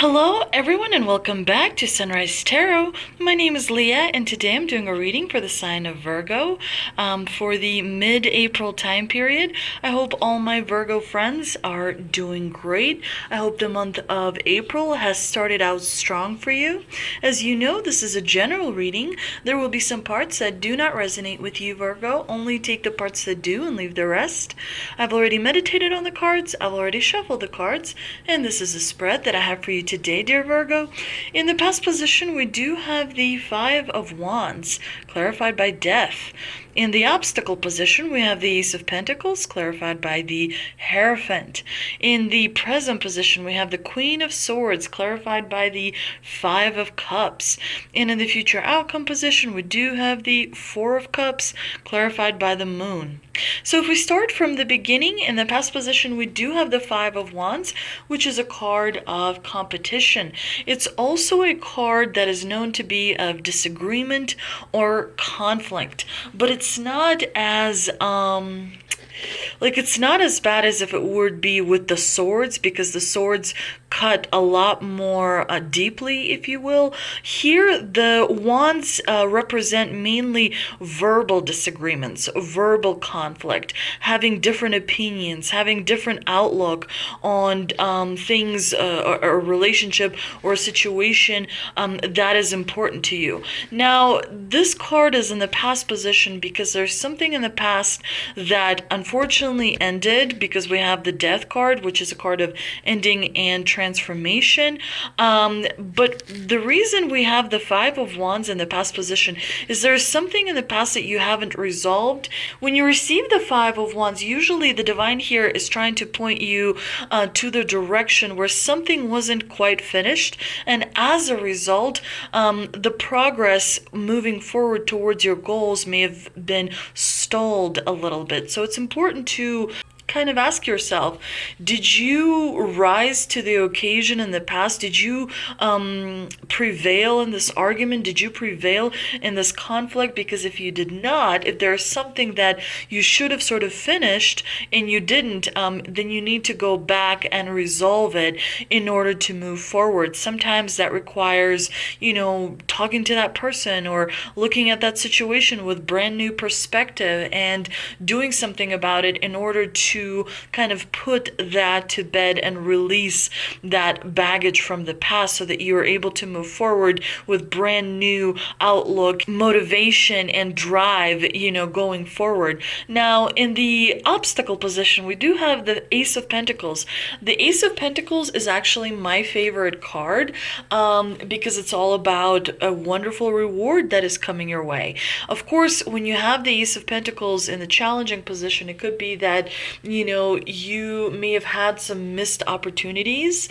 Hello, everyone, and welcome back to Sunrise Tarot. My name is Leah, and today I'm doing a reading for the sign of Virgo for the mid-April time period. I hope all my Virgo friends are doing great. I hope the month of April has started out strong for you. As you know, this is a general reading. There will be some parts that do not resonate with you, Virgo. Only take the parts that do and leave the rest. I've already meditated on the cards. I've already shuffled the cards, and this is a spread that I have for you today, dear Virgo. In the past position, we do have the Five of Wands, clarified by Death. In the obstacle position, we have the Ace of Pentacles, clarified by the Hierophant. In the present position, we have the Queen of Swords, clarified by the Five of Cups. And in the future outcome position, we do have the Four of Cups, clarified by the Moon. So if we start from the beginning, in the past position, we do have the Five of Wands, which is a card of competition. It's also a card that is known to be of disagreement or conflict, but it's not as it's not as bad as if it would be with the swords, because the swords cut a lot more deeply, if you will. Here, the wands represent mainly verbal disagreements, verbal conflict, having different opinions, having different outlook on things, or a relationship or a situation that is important to you. Now, this card is in the past position because there's something in the past that unfortunately ended, because we have the Death card, which is a card of ending and transformation. But the reason we have the Five of Wands in the past position is there's something in the past that you haven't resolved. When you receive the Five of Wands, usually the divine here is trying to point you to the direction where something wasn't quite finished, and as a result, the progress moving forward towards your goals may have been stalled a little bit. So it's important to kind of ask yourself, did you rise to the occasion in the past? Did you prevail in this argument? Did you prevail in this conflict? Because if you did not, if there's something that you should have sort of finished and you didn't, then you need to go back and resolve it in order to move forward. Sometimes that requires, talking to that person or looking at that situation with brand new perspective and doing something about it in order to kind of put that to bed and release that baggage from the past, so that you are able to move forward with brand new outlook, motivation, and drive, going forward. Now, in the obstacle position, we do have the Ace of Pentacles. The Ace of Pentacles is actually my favorite card because it's all about a wonderful reward that is coming your way. Of course, when you have the Ace of Pentacles in the challenging position, it could be that you may have had some missed opportunities.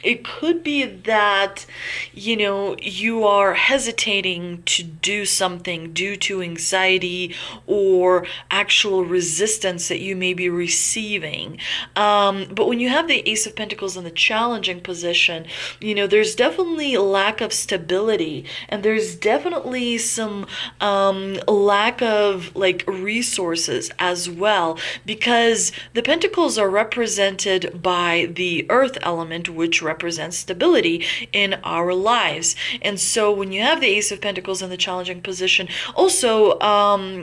It could be that, you are hesitating to do something due to anxiety or actual resistance that you may be receiving. But when you have the Ace of Pentacles in the challenging position, there's definitely a lack of stability, and there's definitely some lack of resources as well, because the Pentacles are represented by the Earth element, which represents stability in our lives. And so when you have the Ace of Pentacles in the challenging position, also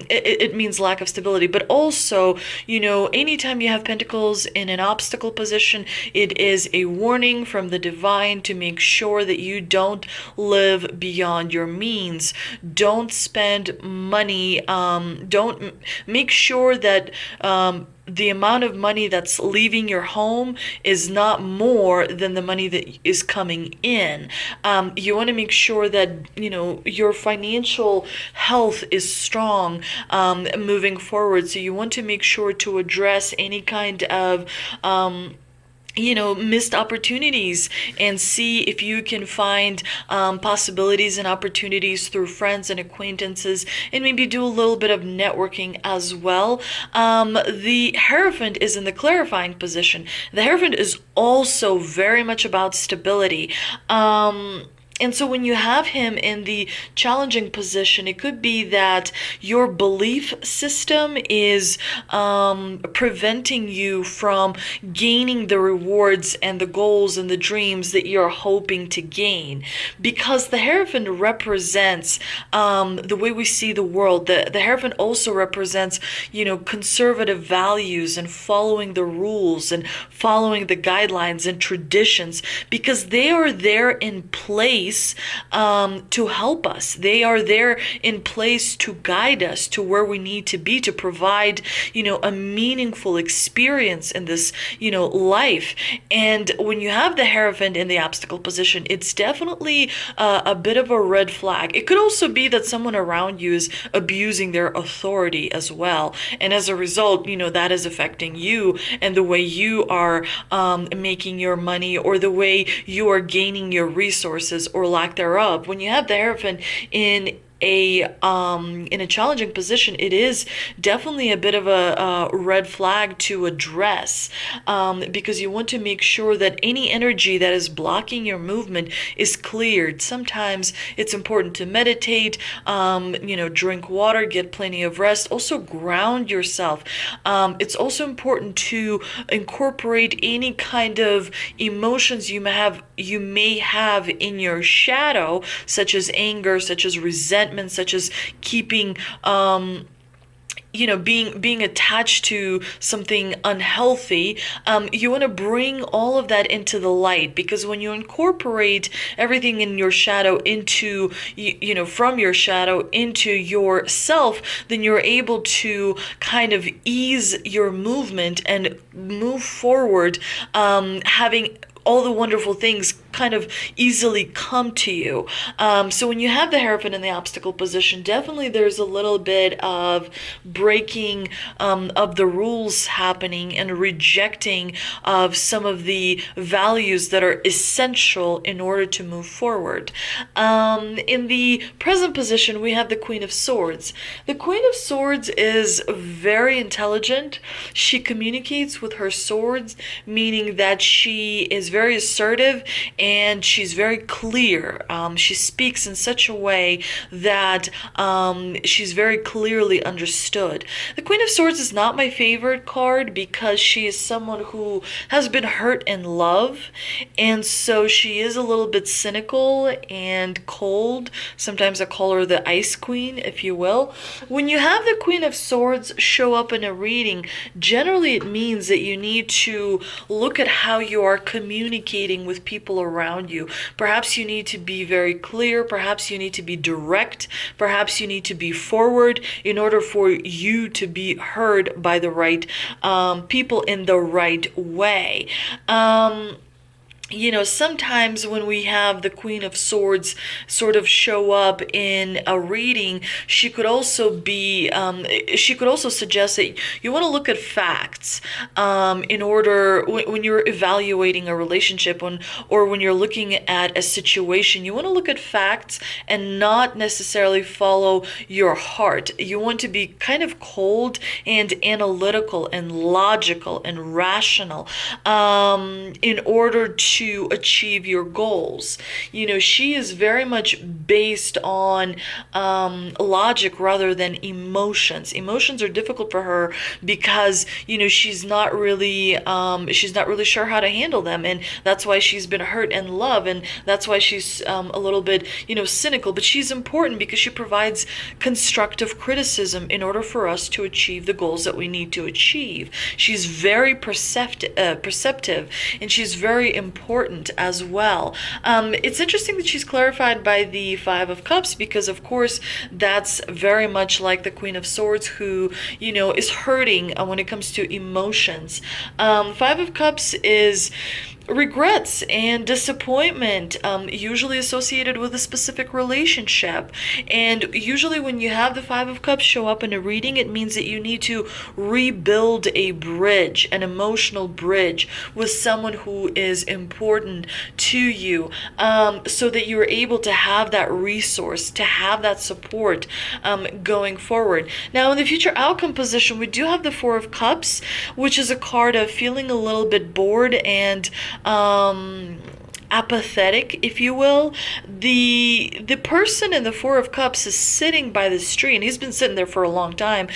it means lack of stability, but also, anytime you have Pentacles in an obstacle position, it is a warning from the divine to make sure that you don't live beyond your means. Don't spend money, don't make sure that the amount of money that's leaving your home is not more than the money that is coming in. You want to make sure that, your financial health is strong moving forward. So you want to make sure to address any kind of missed opportunities, and see if you can find possibilities and opportunities through friends and acquaintances, and maybe do a little bit of networking as well. The Hierophant is in the clarifying position. The Hierophant is also very much about stability. And so when you have him in the challenging position, it could be that your belief system is preventing you from gaining the rewards and the goals and the dreams that you're hoping to gain. Because the Hierophant represents the way we see the world. The Hierophant also represents, conservative values and following the rules and following the guidelines and traditions, because they are there in place to help us. They are there in place to guide us to where we need to be, to provide, a meaningful experience in this, life. And when you have the Hierophant in the obstacle position, it's definitely a bit of a red flag. It could also be that someone around you is abusing their authority as well. And as a result, that is affecting you and the way you are making your money, or the way you are gaining your resources or lack thereof. When you have the Hierophant in a challenging position, it is definitely a bit of a red flag to address, because you want to make sure that any energy that is blocking your movement is cleared. Sometimes it's important to meditate, drink water, get plenty of rest, also ground yourself. It's also important to incorporate any kind of emotions you may have in your shadow, such as anger, such as resentment, such as keeping being attached to something unhealthy. You want to bring all of that into the light, because when you incorporate everything in your shadow into, from your shadow into yourself, then you're able to kind of ease your movement and move forward, having all the wonderful things kind of easily come to you. So when you have the Hierophant in the obstacle position, definitely there's a little bit of breaking of the rules happening, and rejecting of some of the values that are essential in order to move forward. In the present position, we have the Queen of Swords. The Queen of Swords is very intelligent. She communicates with her swords, meaning that she is very assertive and she's very clear. She speaks in such a way that she's very clearly understood. The Queen of Swords is not my favorite card, because she is someone who has been hurt in love, and so she is a little bit cynical and cold. Sometimes I call her the Ice Queen, if you will. When you have the Queen of Swords show up in a reading, generally it means that you need to look at how you are communicating with people around you. Perhaps you need to be very clear, perhaps you need to be direct, perhaps you need to be forward in order for you to be heard by the right people in the right way. Sometimes when we have the Queen of Swords sort of show up in a reading, she could also suggest that you want to look at facts in order, when you're evaluating a relationship, or when you're looking at a situation, you want to look at facts and not necessarily follow your heart. You want to be kind of cold and analytical and logical and rational in order to achieve your goals. She is very much based on logic rather than emotions. Emotions are difficult for her because she's not really sure how to handle them, and that's why she's been hurt in love, and that's why she's a little bit cynical. But she's important because she provides constructive criticism in order for us to achieve the goals that we need to achieve. She's very perceptive, and she's very important as well. It's interesting that she's clarified by the Five of Cups, because of course that's very much like the Queen of Swords, who is hurting when it comes to emotions. Five of Cups is regrets and disappointment, usually associated with a specific relationship. And usually when you have the Five of Cups show up in a reading, it means that you need to rebuild a bridge, an emotional bridge with someone who is important to you, so that you're able to have that resource, to have that support going forward. Now in the future outcome position, we do have the Four of Cups, which is a card of feeling a little bit bored and apathetic, if you will. The person in the Four of Cups is sitting by this tree, and he's been sitting there for a long time,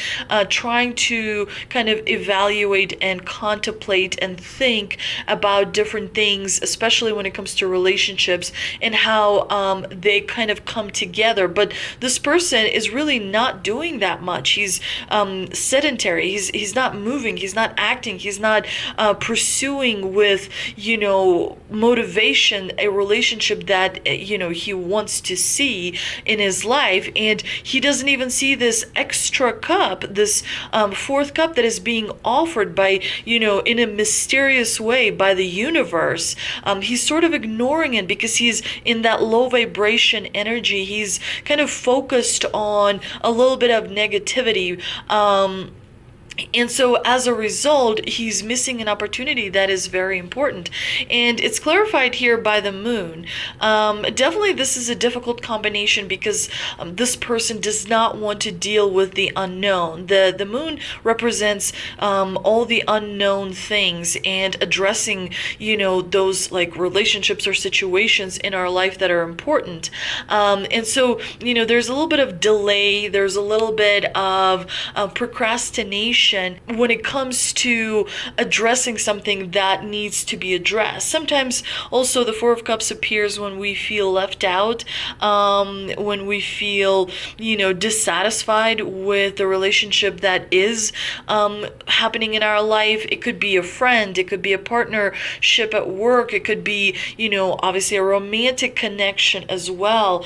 trying to kind of evaluate and contemplate and think about different things, especially when it comes to relationships and how they kind of come together. But this person is really not doing that much. He's sedentary. He's not moving. He's not acting. He's not pursuing with motivation a relationship that he wants to see in his life. And he doesn't even see this extra cup, this fourth cup that is being offered by in a mysterious way by the universe. He's sort of ignoring it because he's in that low vibration energy. He's kind of focused on a little bit of negativity. And so as a result, he's missing an opportunity that is very important. And it's clarified here by the moon. Definitely this is a difficult combination because this person does not want to deal with the unknown. The moon represents all the unknown things and addressing, those like relationships or situations in our life that are important. And so, there's a little bit of delay. There's a little bit of procrastination when it comes to addressing something that needs to be addressed. Sometimes also the Four of Cups appears when we feel left out, when we feel, dissatisfied with the relationship that is happening in our life. It could be a friend, it could be a partnership at work, it could be, obviously a romantic connection as well.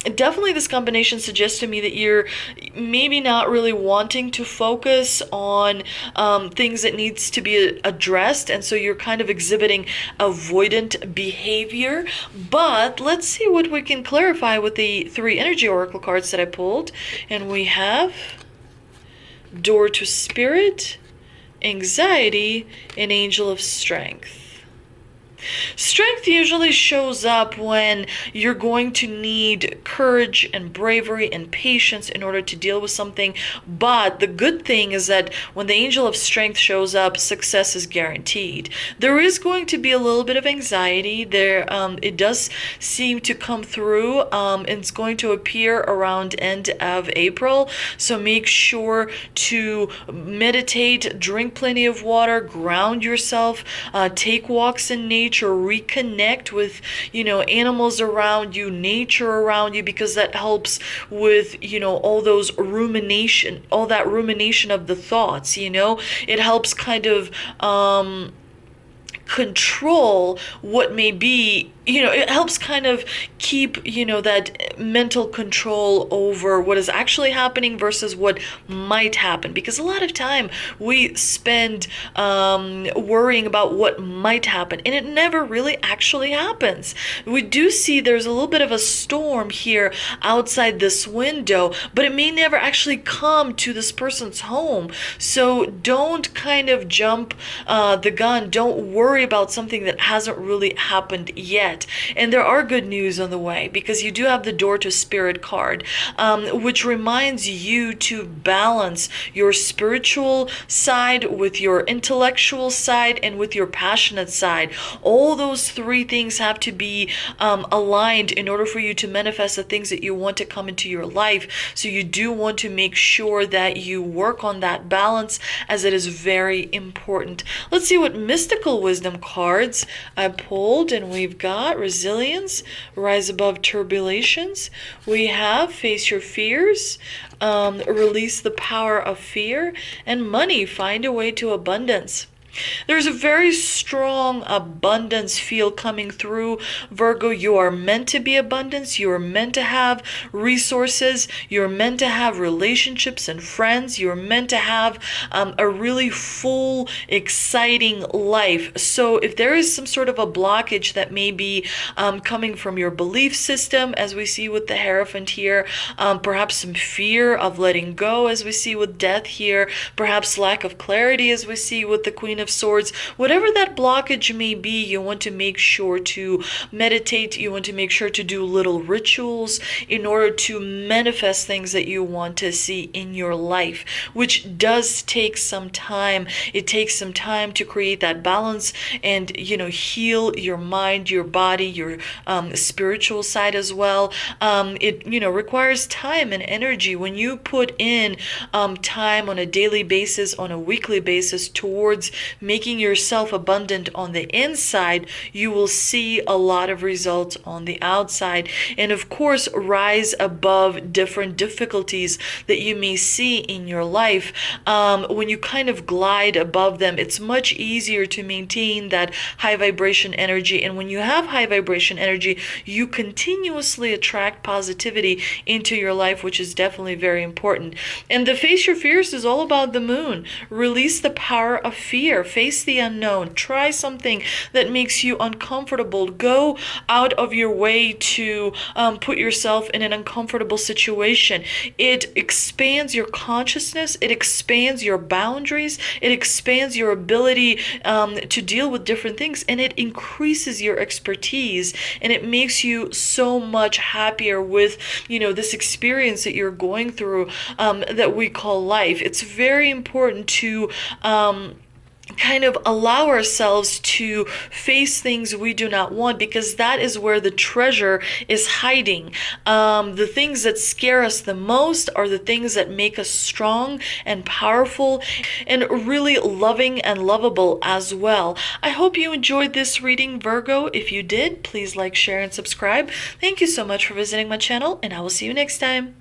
Definitely this combination suggests to me that you're maybe not really wanting to focus on things that needs to be addressed, and so you're kind of exhibiting avoidant behavior. But let's see what we can clarify with the 3 energy oracle cards that I pulled. And we have Door to Spirit, Anxiety, and Angel of Strength. Strength usually shows up when you're going to need courage and bravery and patience in order to deal with something. But the good thing is that when the Angel of Strength shows up, success is guaranteed. There is going to be a little bit of anxiety there. It does seem to come through. It's going to appear around end of April. So make sure to meditate, drink plenty of water, ground yourself, take walks in nature, reconnect with animals around you, nature around you, because that helps with all that rumination of the thoughts. It helps kind of control what may be, it helps kind of keep, that mental control over what is actually happening versus what might happen. Because a lot of time we spend worrying about what might happen, and it never really actually happens. We do see there's a little bit of a storm here outside this window, but it may never actually come to this person's home. So don't kind of jump the gun. Don't worry about something that hasn't really happened yet. And there are good news on the way, because you do have the Door to Spirit card, which reminds you to balance your spiritual side with your intellectual side and with your passionate side. All those 3 things have to be aligned in order for you to manifest the things that you want to come into your life. So you do want to make sure that you work on that balance, as it is very important. Let's see what mystical wisdom cards I pulled, and we've got Resilience, Rise Above Turbulations. We have Face Your Fears, Release the Power of Fear, and Money, Find a Way to Abundance. There's a very strong abundance feel coming through, Virgo. You are meant to be abundance. You are meant to have resources. You're meant to have relationships and friends. You're meant to have a really full, exciting life. So if there is some sort of a blockage that may be coming from your belief system, as we see with the Hierophant here, perhaps some fear of letting go, as we see with Death here, perhaps lack of clarity, as we see with the Queen of Swords, whatever that blockage may be, you want to make sure to meditate. You want to make sure to do little rituals in order to manifest things that you want to see in your life, which does take some time. It takes some time to create that balance and, heal your mind, your body, your spiritual side as well. It, requires time and energy. When you put in time on a daily basis, on a weekly basis towards making yourself abundant on the inside, you will see a lot of results on the outside. And of course, rise above different difficulties that you may see in your life. When you kind of glide above them, it's much easier to maintain that high vibration energy. And when you have high vibration energy, you continuously attract positivity into your life, which is definitely very important. And the Face Your Fears is all about the moon. Release the power of fear. Face the unknown. Try something that makes you uncomfortable. Go out of your way to put yourself in an uncomfortable situation. It expands your consciousness. It expands your boundaries. It expands your ability to deal with different things, and it increases your expertise, and it makes you so much happier with this experience that you're going through, that we call life. It's very important to kind of allow ourselves to face things we do not want, because that is where the treasure is hiding. The things that scare us the most are the things that make us strong and powerful and really loving and lovable as well. I hope you enjoyed this reading, Virgo. If you did, please like, share, and subscribe. Thank you so much for visiting my channel, and I will see you next time.